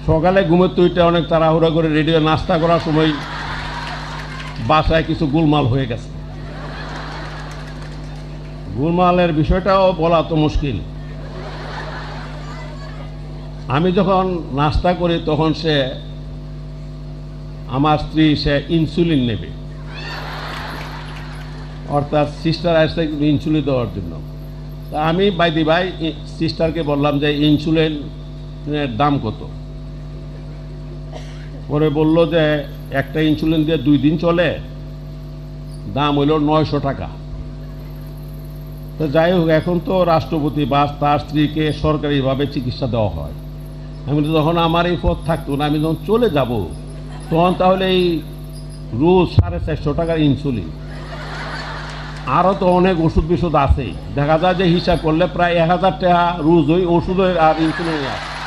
সকালে ঘুমের তুইটা অনেক তাড়াহুড়া করে রেডিও নাস্তা করার সময় বাসায় কিছু গোলমাল হয়ে গেছে। গোলমালের বিষয়টাও বলা তো মুশকিল। আমি যখন নাস্তা করি তখন আমার স্ত্রী সে ইনসুলিন নেবে, অর্থাৎ সিস্টার আসছে ইনসুলিন দেওয়ার জন্য। তা আমি বাইদি ভাই সিস্টারকে বললাম যে ইনসুলিনের দাম কত। পরে বলল যে একটা ইনসুলিন দিয়ে 2 দিন চলে, দাম হইল 900 টাকা। তো যাই হোক, এখন তো রাষ্ট্রপতি বা তার স্ত্রীকে সরকারিভাবে চিকিৎসা দেওয়া হয়। আমি যখন আমার এই পথ থাকতো না, আমি যখন চলে যাব তখন তাহলে এই রোজ 450 টাকার ইনসুলিন, আরও তো অনেক ওষুধ বিষুধ আছেই, দেখা যায় যে হিসাব করলে প্রায় 1000 টাকা রোজ ওই ওষুধের আর ইনসুলিন আছে।